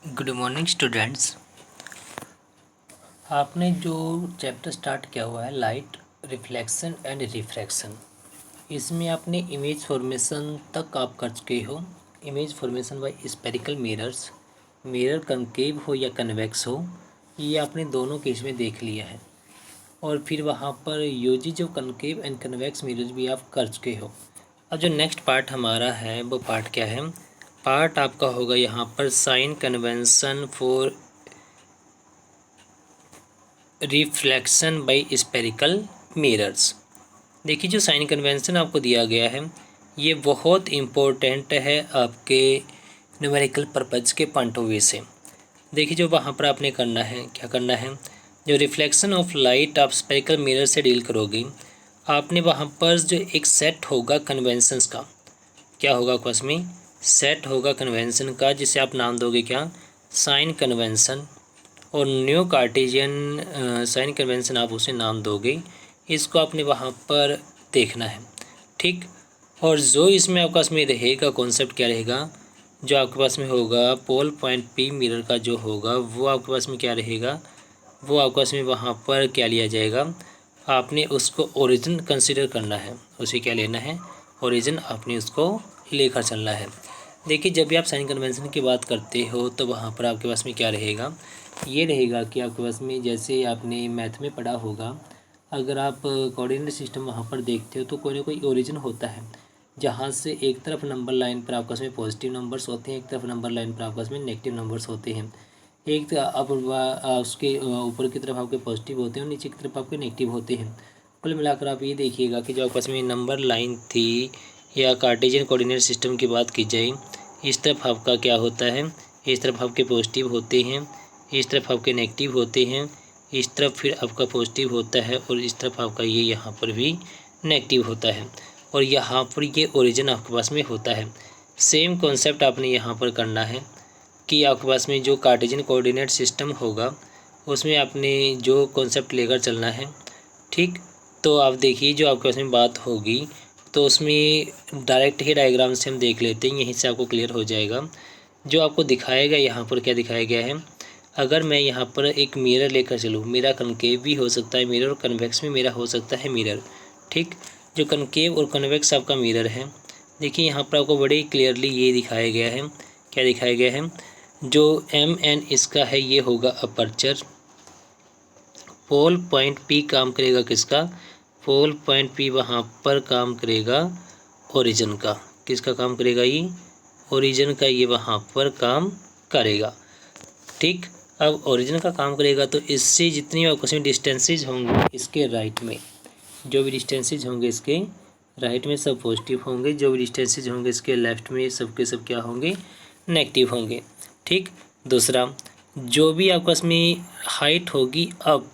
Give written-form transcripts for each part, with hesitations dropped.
Good morning students. आपने जो chapter start किया हुआ है लाइट रिफ्लेक्शन एंड रिफ्रैक्शन, इसमें आपने इमेज फॉर्मेशन तक आप कर चुके हो। Image formation by spherical mirrors, mirror concave हो या कन्वेक्स हो, ये आपने दोनों केस में देख लिया है। और फिर वहाँ पर यूजी जो कनकेव एंड कन्वेक्स मिरर्स भी आप कर चुके हो। अब जो नेक्स्ट पार्ट हमारा है वो पार्ट क्या है? पार्ट आपका होगा यहाँ पर sign convention for reflection by spherical mirrors. देखिए, जो साइन कन्वेंशन आपको दिया गया है ये बहुत इम्पोर्टेंट है आपके न्यूमेरिकल पर्पज़ के पॉइंट ऑफ व्यू से। देखिए, जो वहाँ पर आपने करना है, क्या करना है, जो रिफ्लेक्शन ऑफ लाइट आप स्पेरिकल मिरर से डील करोगे, आपने वहाँ पर जो एक सेट होगा कन्वेंशंस का, क्या होगा आपके पास में, सेट होगा कन्वेंशन का, जिसे आप नाम दोगे क्या, साइन कन्वेंशन। और न्यू कार्टेशियन साइन कन्वेंशन आप उसे नाम दोगे। इसको आपने वहाँ पर देखना है, ठीक। और जो इसमें आपके पास में रहेगा कॉन्सेप्ट क्या रहेगा, जो आपके पास में होगा पोल पॉइंट पी मिरर का जो होगा वो आपके पास में क्या रहेगा, वो आपके पास में वहाँ पर क्या लिया जाएगा, आपने उसको ओरिजिन कंसिडर करना है। उसे क्या लेना है, ओरिजिन, आपने उसको लेकर चलना है। देखिए, जब भी आप साइन कन्वेंशन की बात करते हो तो वहाँ पर आपके पास में क्या रहेगा, ये रहेगा कि आपके पास में जैसे आपने मैथ में पढ़ा होगा, अगर आप कोऑर्डिनेट सिस्टम वहाँ पर देखते हो तो कोई ना कोई ओरिजिन होता है, जहाँ से एक तरफ नंबर लाइन पर आपके पास में पॉजिटिव नंबर्स होते हैं, एक तरफ नंबर लाइन पर आपके पास में नेगेटिव नंबर्स होते हैं। एक आप उसके ऊपर की तरफ आपके पॉजिटिव होते हैं और नीचे की तरफ आपके नेगेटिव होते हैं। कुल मिलाकर आप ये देखिएगा कि जो आपके पास में नंबर लाइन थी या कार्टेशियन कोऑर्डिनेट सिस्टम की बात की जाए, इस तरफ आपका क्या होता है, इस तरफ आपके पॉजिटिव होते हैं, इस तरफ आपके नेगेटिव होते हैं, इस तरफ फिर आपका पॉजिटिव होता है और इस तरफ आपका ये यहाँ पर भी नेगेटिव होता है। और यहाँ पर ये ओरिजिन आपके पास में होता है। सेम कॉन्सेप्ट आपने यहाँ पर करना है कि आपके पास में जो कार्टेशियन कोऑर्डिनेट सिस्टम होगा उसमें आपने जो कॉन्सेप्ट लेकर चलना है, ठीक। तो आप देखिए, जो आपके पास में बात होगी तो उसमें डायरेक्ट ही डायग्राम से हम देख लेते हैं, यहीं से आपको क्लियर हो जाएगा। जो आपको दिखाएगा यहाँ पर क्या दिखाया गया है, अगर मैं यहाँ पर एक मिरर लेकर चलूँ, मेरा कनकेव भी हो सकता है मिरर और कन्वेक्स भी मेरा हो सकता है मिरर, ठीक। जो कनकेव और कन्वेक्स आपका मिरर है, देखिए यहाँ पर आपको बड़े क्लियरली ये दिखाया गया है, क्या दिखाया गया है, जो एम एन इसका है ये होगा अपर्चर। पोल पॉइंट पी काम करेगा किसका, पोल पॉइंट पी वहाँ पर काम करेगा ओरिजिन का। किसका काम करेगा, ये ओरिजिन का, ये वहाँ पर काम करेगा, ठीक। अब ओरिजिन का काम करेगा तो इससे जितनी आपस में डिस्टेंसेज होंगे इसके राइट में, जो भी डिस्टेंसेज होंगे इसके राइट में सब पॉजिटिव होंगे, जो भी डिस्टेंसेज होंगे इसके लेफ्ट में सब के सब क्या होंगे, नेगेटिव होंगे, ठीक। दूसरा, जो भी आपस में हाइट होगी अप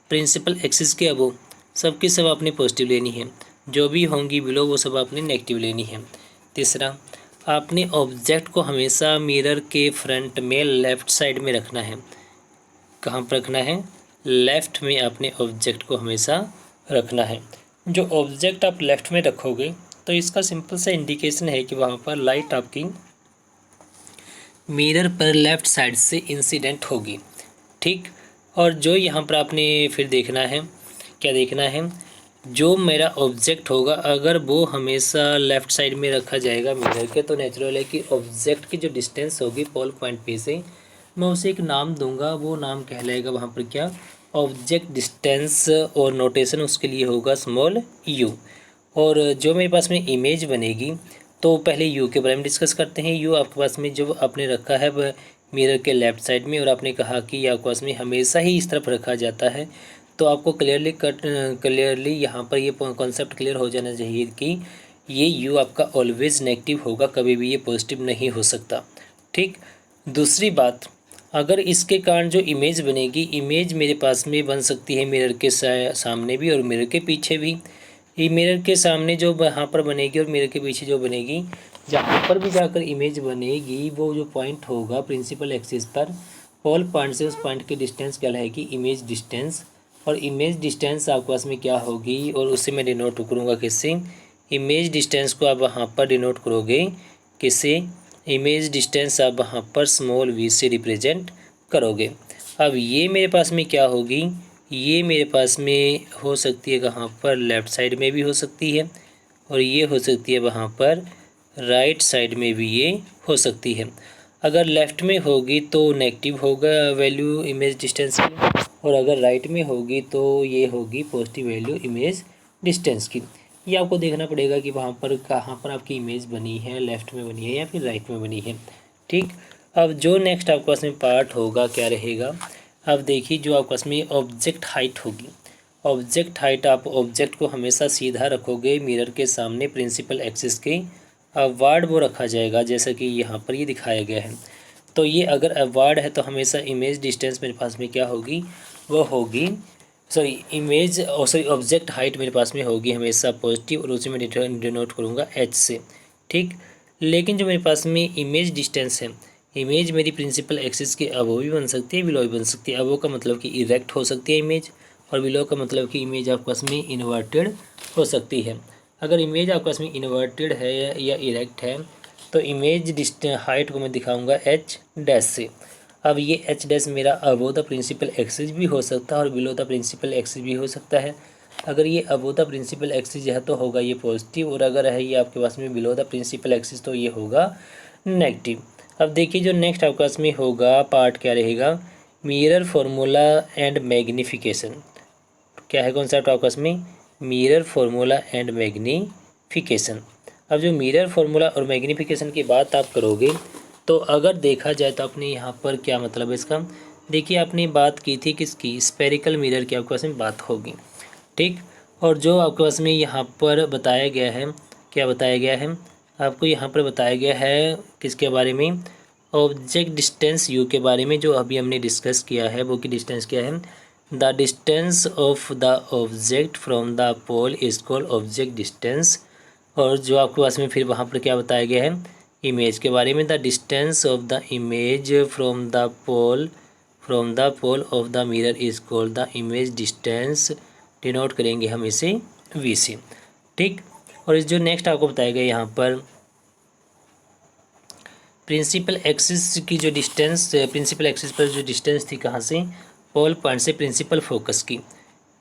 प्रिंसिपल एक्सिस के अबो, सब की सब आपने पॉजिटिव लेनी है, जो भी होंगी बिलो वो सब आपने नेगेटिव लेनी है। तीसरा, आपने ऑब्जेक्ट को हमेशा मिरर के फ्रंट में लेफ़्ट साइड में रखना है। कहाँ पर रखना है, लेफ़्ट में आपने ऑब्जेक्ट को हमेशा रखना है। जो ऑब्जेक्ट आप लेफ़्ट में रखोगे तो इसका सिंपल सा इंडिकेशन है कि वहाँ पर लाइट आपकी मिरर पर लेफ़्ट साइड से इंसिडेंट होगी, ठीक। और जो यहाँ पर आपने फिर देखना है, क्या देखना है, जो मेरा ऑब्जेक्ट होगा अगर वो हमेशा लेफ़्ट साइड में रखा जाएगा मिरर के, तो नेचुरल है कि ऑब्जेक्ट की जो डिस्टेंस होगी पोल पॉइंट पे से, मैं उसे एक नाम दूंगा, वो नाम कहलाएगा वहाँ पर क्या, ऑब्जेक्ट डिस्टेंस, और नोटेशन उसके लिए होगा स्मॉल यू। और जो मेरे पास में इमेज बनेगी तो पहले यू के बारे में डिस्कस करते हैं। यू आपके पास में जो आपने रखा है वह मिरर के लेफ़्ट साइड में, और आपने कहा कि आपके पास में हमेशा ही इस तरफ रखा जाता है, तो आपको क्लियरली यहाँ पर ये कॉन्सेप्ट क्लियर हो जाना चाहिए कि ये यू आपका ऑलवेज नेगेटिव होगा, कभी भी ये पॉजिटिव नहीं हो सकता, ठीक। दूसरी बात, अगर इसके कारण जो इमेज बनेगी, इमेज मेरे पास में बन सकती है मिरर के सामने भी और मिरर के पीछे भी। ये मिरर के सामने जो यहाँ पर बनेगी और मिरर के पीछे जो बनेगी, जहाँ पर भी जाकर इमेज बनेगी वो जो पॉइंट होगा प्रिंसिपल एक्सिस पर, पोल पॉइंट से उस पॉइंट की डिस्टेंस कहलाएगी इमेज डिस्टेंस। और इमेज डिस्टेंस आपके पास में क्या होगी, और उसे मैं डिनोट करूँगा किससे, इमेज डिस्टेंस को आप वहाँ पर डिनोट करोगे किससे, इमेज डिस्टेंस आप वहाँ पर स्मॉल वी से रिप्रेजेंट करोगे। अब ये मेरे पास में क्या होगी, ये मेरे पास में हो सकती है कहाँ पर, लेफ़्ट साइड में भी हो सकती है और ये हो सकती है वहाँ पर राइट साइड में भी ये हो सकती है। अगर लेफ़्ट में होगी तो नेगेटिव होगा वैल्यू इमेज डिस्टेंस की, और अगर राइट में होगी तो ये होगी पॉजिटिव वैल्यू इमेज डिस्टेंस की। ये आपको देखना पड़ेगा कि वहाँ पर कहाँ पर आपकी इमेज बनी है, लेफ़्ट में बनी है या फिर राइट में बनी है। ठीक, अब जो नेक्स्ट आपके पास में पार्ट होगा क्या रहेगा, अब देखिए जो आपके पास में ऑब्जेक्ट हाइट होगी। ऑब्जेक्ट हाइट, आप ऑब्जेक्ट को हमेशा सीधा रखोगे मिरर के सामने प्रिंसिपल एक्सिस के, अवार्ड वो रखा जाएगा जैसा कि यहाँ पर ये दिखाया गया है। तो ये अगर अवार्ड है तो हमेशा इमेज डिस्टेंस मेरे पास में क्या होगी, वो होगी ऑब्जेक्ट हाइट मेरे पास में होगी हमेशा पॉजिटिव, और उसी में डिनोट करूँगा एच से। ठीक, लेकिन जो मेरे पास में इमेज डिस्टेंस है, इमेज मेरी प्रिंसिपल एक्सिस के अबो भी बन सकती है, बिलो भी बन सकती है। अबो का मतलब कि इरेक्ट हो सकती है इमेज, और बिलो का मतलब कि इमेज आपके पास में इन्वर्टेड हो सकती है। अगर इमेज आपके पास में इन्वर्टेड है या इरेक्ट है तो इमेज हाइट को मैं दिखाऊंगा एच डैश से। अब ये एच डैश मेरा अबो द प्रिंसिपल एक्सिस भी हो सकता है और बिलो द प्रिंसिपल एक्सिस भी हो सकता है। अगर ये अबो द प्रिंसिपल एक्सिस है तो होगा ये पॉजिटिव, और अगर है ये आपके पास में बिलो द प्रिंसिपल एक्सिस तो ये होगा नेगेटिव। अब देखिए जो नेक्स्ट आपके पास में होगा पार्ट क्या रहेगा, मिरर फार्मूला एंड मैग्निफिकेशन। क्या है कॉन्सेप्ट आपके पास में, मिरर फार्मूला एंड मैग्निफिकेशन। अब जो मिरर फार्मूला और मैग्निफिकेशन की बात आप करोगे तो अगर देखा जाए तो अपने यहाँ पर क्या मतलब है इसका, देखिए आपने बात की थी किसकी, स्पेरिकल मिरर की आपके पास में बात होगी। ठीक, और जो आपके पास में यहाँ पर बताया गया है, क्या बताया गया है आपको, यहाँ पर बताया गया है किसके बारे में, ऑब्जेक्ट डिस्टेंस यू के बारे में, जो अभी हमने डिस्कस किया है वो की डिस्टेंस क्या है, the distance of the object from the pole is called object distance. और जो आपके पास में फिर वहाँ पर क्या बताया गया है, इमेज के बारे में, the distance of the image from the pole of the mirror is called the image distance, denote करेंगे हम इसे वी से। ठीक, और इस जो नेक्स्ट आपको बताया गया यहाँ पर प्रिंसिपल एक्सिस की जो डिस्टेंस, प्रिंसिपल एक्सिस पर जो डिस्टेंस थी कहाँ से, पोल पॉइंट से प्रिंसिपल फोकस की,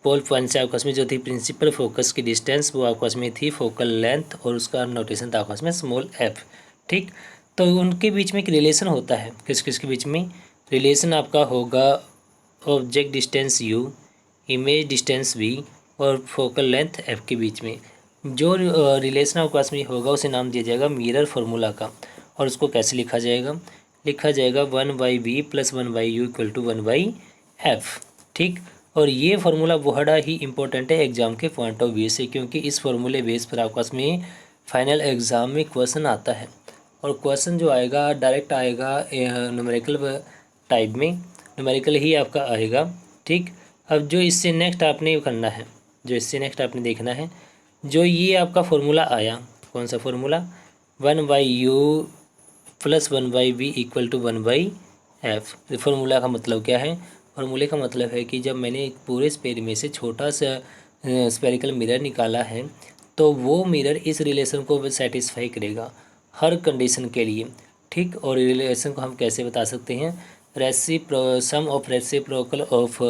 पोल पॉइंट से आपस में जो थी प्रिंसिपल फोकस की डिस्टेंस वो आपस में थी फोकल लेंथ, और उसका नोटेशन था आपस में स्मॉल एफ। ठीक, तो उनके बीच में एक रिलेशन होता है, किस किस के बीच में रिलेशन आपका होगा, object distance u, image distance v और फोकल लेंथ एफ के बीच में जो रिलेशन आपके पास में होगा उसे नाम दिया जाएगा मिरर फार्मूला का। और उसको कैसे लिखा जाएगा, लिखा जाएगा 1/v + 1/u = 1/f। ठीक, और ये फार्मूला बड़ा ही इंपॉर्टेंट है एग्जाम के पॉइंट ऑफ व्यू से, क्योंकि इस फार्मूले बेस पर आपके पास में फाइनल एग्ज़ाम में क्वेश्चन आता है, और क्वेश्चन जो आएगा डायरेक्ट आएगा न्यूमेरिकल टाइप में, न्यूमेरिकल ही आपका आएगा। ठीक, अब जो इससे नेक्स्ट आपने करना है, जो इससे नेक्स्ट आपने देखना है, जो ये आपका फार्मूला आया, कौन सा formula, 1/u + 1/v = 1/f। Formula का मतलब क्या है, फार्मूले का मतलब है कि जब मैंने एक पूरे स्पेयर में से छोटा सा स्पेरिकल मिरर निकाला है तो वो मिरर इस रिलेशन को सेटिस्फाई करेगा हर कंडीशन के लिए। ठीक, और रिलेशन को हम कैसे बता सकते हैं, sum of reciprocal of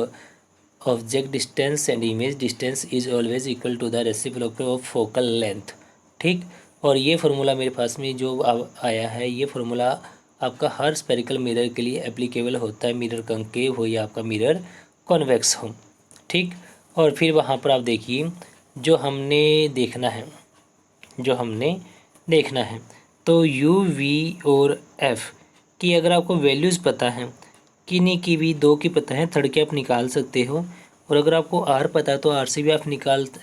object distance and image distance is always equal to the reciprocal of focal length. ठीक, और ये फार्मूला मेरे पास में जो आया है, ये फार्मूला आपका हर स्पेरिकल मिरर के लिए एप्लीकेबल होता है, मिरर कंकेव हो या आपका मिरर कॉन्वेक्स हो। ठीक, और फिर वहाँ पर आप देखिए जो हमने देखना है, जो हमने देखना है तो यू वी और एफ़ की अगर आपको वैल्यूज़ पता है, किन्हीं की भी दो की पता है, थर्ड के आप निकाल सकते हो, और अगर आपको आर पता है तो आर से भी आप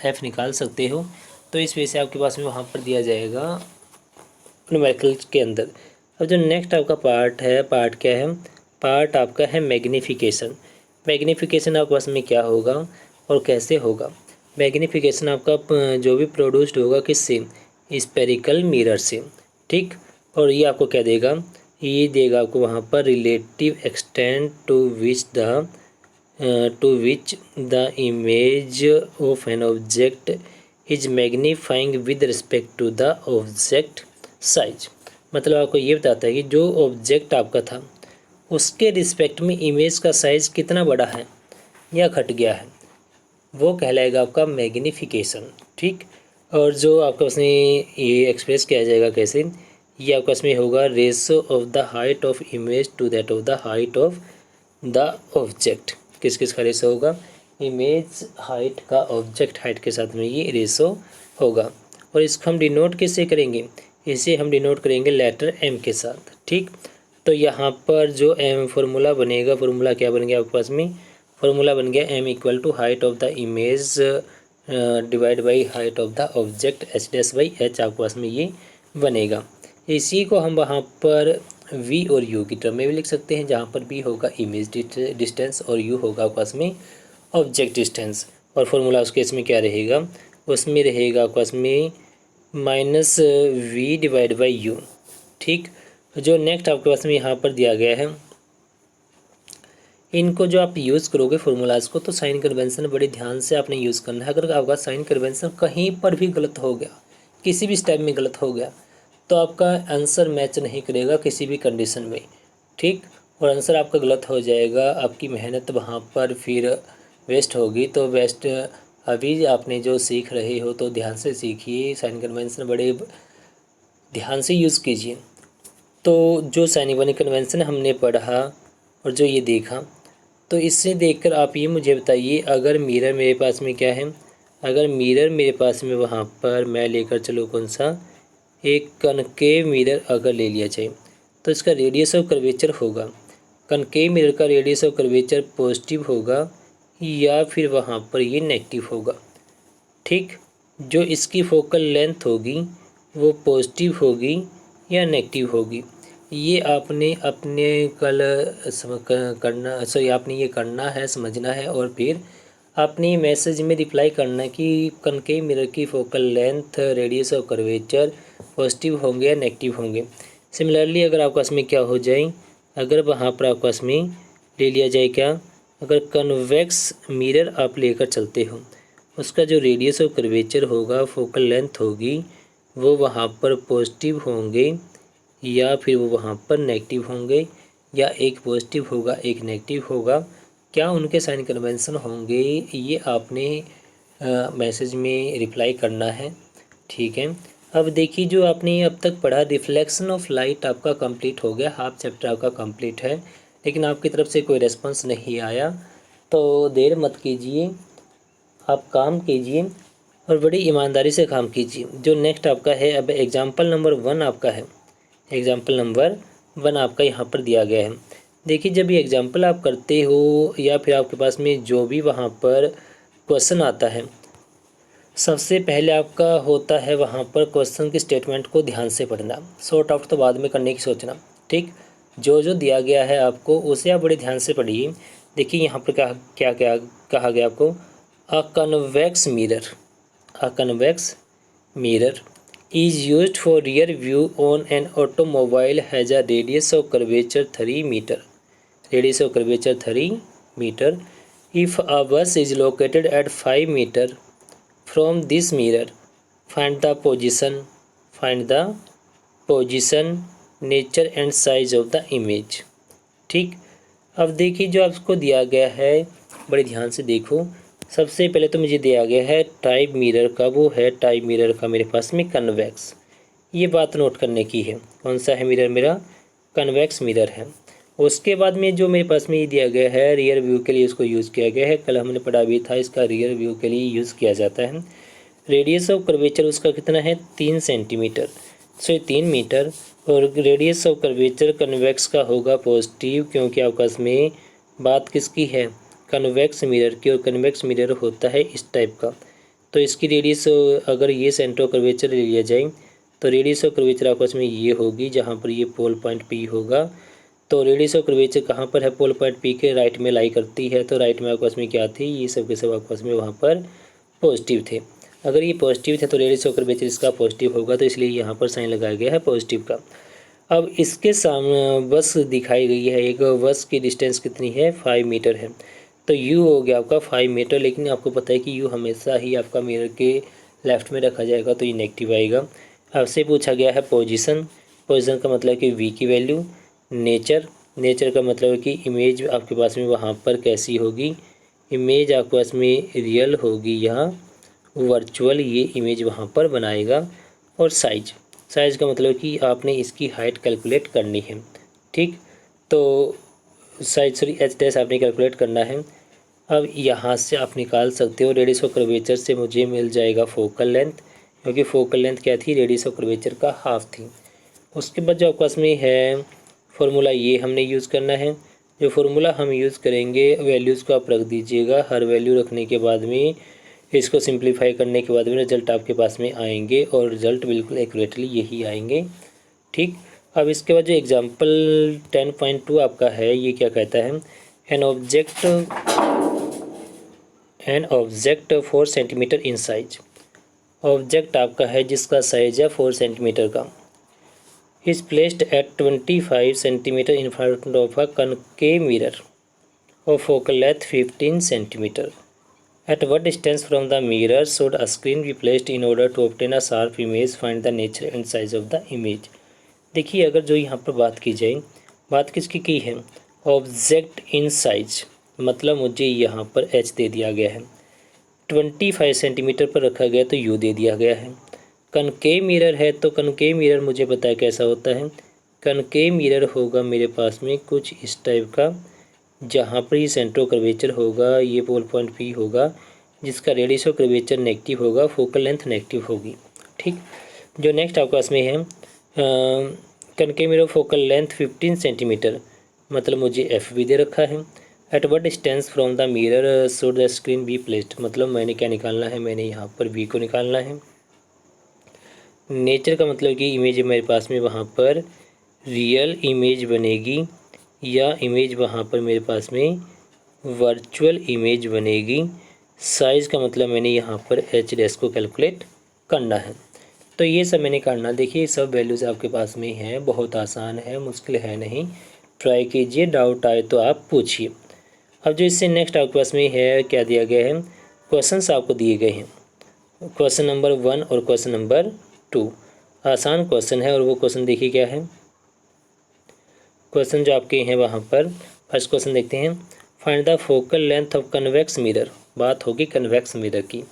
एफ़ निकाल सकते हो। तो इस वजह से आपके पास में वहाँ पर दिया जाएगा न्यूमेरिकल के अंदर। अब जो नेक्स्ट आपका पार्ट है, पार्ट क्या है, पार्ट आपका है मैग्नीफिकेशन। मैग्नीफिकेशन आपके पास में क्या होगा और कैसे होगा, मैग्नीफिकेशन आपका जो भी प्रोड्यूस्ड होगा किससे, स्पेरिकल मिरर से। ठीक, और ये आपको क्या देगा, ये देगा आपको वहाँ पर relative extent to which the image of an object is magnifying with respect to the object size. मतलब आपको ये बताता है कि जो ऑब्जेक्ट आपका था उसके रिस्पेक्ट में इमेज का साइज़ कितना बड़ा है या घट गया है, वो कहलाएगा आपका मैग्नीफिकेशन। ठीक। और जो आपका उसमें ये एक्सप्रेस किया जाएगा कैसे, ये आपका इसमें होगा ratio of the height of image to that of the height of the object. किस किस का रेशो होगा, इमेज हाइट का ऑब्जेक्ट हाइट के साथ में ये रेशो होगा। और इसको हम डिनोट किससे करेंगे, इसे हम डिनोट करेंगे लेटर एम के साथ। ठीक। तो यहाँ पर जो एम फार्मूला बनेगा, फार्मूला क्या बन गया आपके पास में, फार्मूला बन गया m equal to height of the image divide by height of the object h dash by h आपके पास में ये बनेगा। इसी को हम वहाँ पर v और u की टर्म में भी लिख सकते हैं, जहाँ पर v होगा इमेज डिस्टेंस और u होगा आपके पास में ऑब्जेक्ट डिस्टेंस। और फार्मूला उस केस में क्या रहेगा, उसमें रहेगा आपके पास में minus v divide by you. ठीक। जो नेक्स्ट आपके पास में यहाँ पर दिया गया है, इनको जो आप यूज़ करोगे फार्मूलाज को, तो साइन कन्वेंशन बड़े ध्यान से आपने यूज़ करना है। अगर आपका साइन कन्वेंशन कहीं पर भी गलत हो गया, किसी भी स्टेप में गलत हो गया, तो आपका आंसर मैच नहीं करेगा किसी भी कंडीशन में। ठीक। और आंसर आपका गलत हो जाएगा, आपकी मेहनत वहाँ पर फिर वेस्ट होगी। तो वेस्ट अभी आपने जो सीख रहे हो तो ध्यान से सीखिए, साइन कन्वेंशन बड़े ध्यान से यूज़ कीजिए। तो जो साइन बनी कन्वेंशन हमने पढ़ा और जो ये देखा, तो इससे देखकर आप ये मुझे बताइए, अगर मिरर मेरे पास में क्या है, अगर मिरर मेरे पास में वहाँ पर मैं लेकर चलूँ कौन सा, एक कनकेव मिरर अगर ले लिया जाए, तो इसका रेडियस ऑफ कर्वेचर होगा, कनकेव मिरर का रेडियस ऑफ कर्वेचर पॉजिटिव होगा या फिर वहाँ पर ये नेगेटिव होगा। ठीक। जो इसकी फोकल लेंथ होगी वो पॉजिटिव होगी या नेगेटिव होगी, ये आपने अपने आपने ये करना है, समझना है, और फिर आपने मैसेज में रिप्लाई करना है कि कनकेव मिरर की focal length, radius of curvature positive होंगे या नेगेटिव होंगे। सिमिलरली अगर आपके पास में क्या हो जाए, अगर वहाँ पर आपके पास में ले लिया जाए क्या, अगर कन्वेक्स मिरर आप लेकर चलते हो, उसका जो रेडियस ऑफ कर्वेचर होगा, फोकल लेंथ होगी, वो वहाँ पर पॉजिटिव होंगे या फिर वो वहाँ पर नेगेटिव होंगे, या एक पॉजिटिव होगा एक नेगेटिव होगा, क्या उनके साइन कन्वेंशन होंगे, ये आपने मैसेज में रिप्लाई करना है। ठीक है। अब देखिए, जो आपने अब तक पढ़ा रिफ्लेक्शन ऑफ लाइट आपका कंप्लीट हो गया, हाफ चैप्टर आपका कंप्लीट है, लेकिन आपकी तरफ से कोई रेस्पॉन्स नहीं आया। तो देर मत कीजिए, आप काम कीजिए और बड़ी ईमानदारी से काम कीजिए। जो नेक्स्ट आपका है, अब एग्जाम्पल नंबर 1 आपका है, एग्जाम्पल नंबर 1 आपका यहाँ पर दिया गया है। देखिए, जब ये एग्जाम्पल आप करते हो या फिर आपके पास में जो भी वहाँ पर क्वेश्चन आता है, सबसे पहले आपका होता है वहाँ पर क्वेश्चन की स्टेटमेंट को ध्यान से पढ़ना, सॉर्ट आउट तो बाद में करने की सोचना। ठीक। जो जो दिया गया है आपको उसे आप बड़े ध्यान से पढ़िए। देखिए यहाँ पर क्या क्या क्या कहा गया आपको, अ convex mirror, a convex mirror is used for rear view on an automobile has a radius of curvature 3 meter, radius of curvature 3 meter. If a bus is located at 5 meter from this mirror, find the position, nature and size of the image. ठीक। अब देखिए, जो आपको दिया गया है बड़े ध्यान से देखो। सबसे पहले तो मुझे दिया गया है टाइप मिरर का, वो है टाइप मिरर का मेरे पास में कन्वेक्स, ये बात नोट करने की है। कौन सा है मिरर मेरा, कन्वेक्स मिरर है। उसके बाद में जो मेरे पास में ये दिया गया है रियर व्यू के लिए इसको यूज़ किया गया है, कल हमने पढ़ा भी था, इसका रियर व्यू के लिए यूज़ किया जाता है। रेडियस ऑफ कर्वेचर उसका कितना है, 3 सेंटीमीटर, सो 3 मीटर। और रेडियस ऑफ कर्वेचर कन्वेक्स का होगा पॉजिटिव, क्योंकि आपका इसमें बात किसकी है, कन्वेक्स मिरर की, और कन्वेक्स मिरर होता है इस टाइप का। तो इसकी रेडियस अगर ये सेंटर ऑफ कर्वेचर ले लिया जाए, तो रेडियस ऑफ कर्वेचर आपस में ये होगी, जहाँ पर ये पोल पॉइंट पी होगा। तो रेडियस ऑफ कर्वेचर कहाँ पर है, पोल पॉइंट पी के राइट में लाई करती है। तो राइट में आपस में क्या थी, ये सब के सब आपस में वहाँ पर पॉजिटिव थे। अगर ये पॉजिटिव थे तो रेडियस ऑफ कर्वेचर इसका पॉजिटिव होगा, तो इसलिए यहाँ पर साइन लगाया गया है पॉजिटिव का। अब इसके सामने बस दिखाई गई है, एक बस की डिस्टेंस कितनी है, 5 मीटर है। तो यू हो गया आपका 5 मीटर, लेकिन आपको पता है कि यू हमेशा ही आपका मिरर के लेफ्ट में रखा जाएगा, तो ये नेगेटिव आएगा। आपसे पूछा गया है पोजीशन, पोजीशन का मतलब है कि वी की वैल्यू। नेचर का मतलब है कि इमेज आपके पास में वहाँ पर कैसी होगी, इमेज आपके पास में रियल होगी या वर्चुअल, ये इमेज वहाँ पर बनाएगा। और साइज़ का मतलब कि आपने इसकी हाइट कैलकुलेट करनी है। ठीक, तो एच डैश आपने कैलकुलेट करना है। अब यहाँ से आप निकाल सकते हो रेडियस ऑफ कर्वेचर से मुझे मिल जाएगा फोकल लेंथ, क्योंकि फोकल लेंथ क्या थी, रेडियस ऑफ कर्वेचर का हाफ थी। उसके बाद जो आपके पास में है फार्मूला, ये हमने यूज़ करना है। जो फार्मूला हम यूज़ करेंगे वैल्यूज़ को आप रख दीजिएगा। हर वैल्यू रखने के बाद में इसको सिंप्लीफाई करने के बाद में रिजल्ट आपके पास में आएंगे और रिजल्ट बिल्कुल एक्यूरेटली यही आएंगे। ठीक, अब इसके बाद जो एग्जांपल 10.2 आपका है, ये क्या कहता है, an object 4 centimetre in size. Object आपका है जिसका साइज है 4 सेंटीमीटर का, is placed at 25 centimetre in front of a concave mirror of focal length 15 centimeter. At what distance from the mirror should a screen be placed in order to obtain a sharp image? Find the nature and size of the image. देखिए, अगर जो यहाँ पर बात की जाए, बात किसकी की है, ऑब्जेक्ट इन साइज, मतलब मुझे यहाँ पर एच दे दिया गया है, 25 सेंटीमीटर पर रखा गया तो यू दे दिया गया है। कनकेव मिरर है तो कनकेव मिरर मुझे पता है कैसा होता है। कनकेव मिरर होगा मेरे पास में कुछ इस टाइप का, जहाँ पर ये सेंटर ऑफ कर्वेचर होगा, ये पोल पॉइंट पी होगा, जिसका रेडियस ऑफ कर्वेचर नेगेटिव होगा, फोकल लेंथ नेगेटिव होगी। ठीक, जो नेक्स्ट आपके पास में है concave mirror focal length 15 centimetre, मतलब मुझे एफ भी दे रखा है। At what distance from the mirror should the screen be placed, मतलब मैंने क्या निकालना है, मैंने यहाँ पर वी को निकालना है। नेचर का मतलब कि इमेज मेरे पास में वहाँ पर रियल इमेज बनेगी या इमेज वहाँ पर मेरे पास में वर्चुअल इमेज बनेगी। साइज़ का मतलब मैंने यहाँ पर एच डैश को कैलकुलेट करना है। तो ये सब मैंने करना, देखिए सब वैल्यूज़ आपके पास में है, बहुत आसान है, मुश्किल है नहीं, ट्राई कीजिए, डाउट आए तो आप पूछिए। अब जो इससे नेक्स्ट आपके पास में है, क्या दिया गया है, क्वेश्चंस आपको दिए गए हैं, क्वेश्चन नंबर 1 और क्वेश्चन नंबर 2 आसान क्वेश्चन है। और वो क्वेश्चन देखिए क्या है, क्वेश्चन जो आपके हैं वहाँ पर फर्स्ट क्वेश्चन देखते हैं, find the focal length of convex mirror. बात होगी कन्वेक्स मिरर की,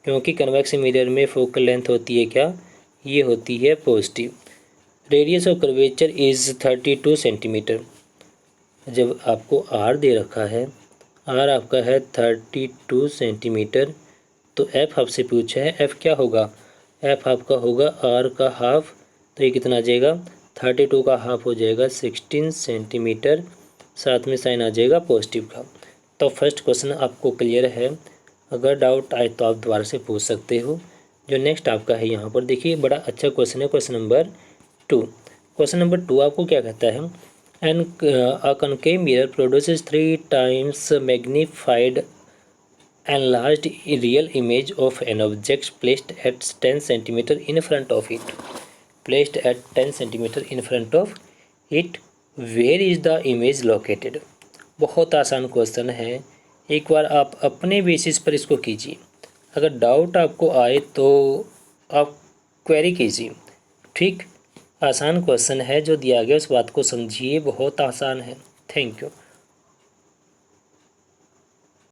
क्योंकि कन्वेक्स मिरर में फोकल लेंथ होती है क्या, ये होती है positive. Radius of curvature is 32 centimetre. जब आपको आर दे रखा है, आर आपका है 32 सेंटीमीटर, तो एफ आपसे पूछा है, एफ क्या होगा, एफ आपका होगा आर का हाफ, तो ये कितना आ जाएगा, 32 का हाफ हो जाएगा 16 सेंटीमीटर, साथ में साइन आ जाएगा पॉजिटिव का। तो फर्स्ट क्वेश्चन आपको क्लियर है, अगर डाउट आए तो आप दोबारा से पूछ सकते हो। जो नेक्स्ट आपका है यहाँ पर देखिए, बड़ा अच्छा क्वेश्चन है, क्वेश्चन नंबर 2। क्वेश्चन नंबर 2 आपको क्या कहता है, an a concave mirror produces 3 times magnified enlarged real image of an object placed at 10 centimeter in front of it. Placed at 10 centimeter in front of it, where is the image located? बहुत आसान question है, एक बार आप अपने basis पर इसको कीजिए, अगर डाउट आपको आए तो आप क्वेरी कीजिए। ठीक, आसान क्वेश्चन है, जो दिया गया उस बात को समझिए, बहुत आसान है। Thank you.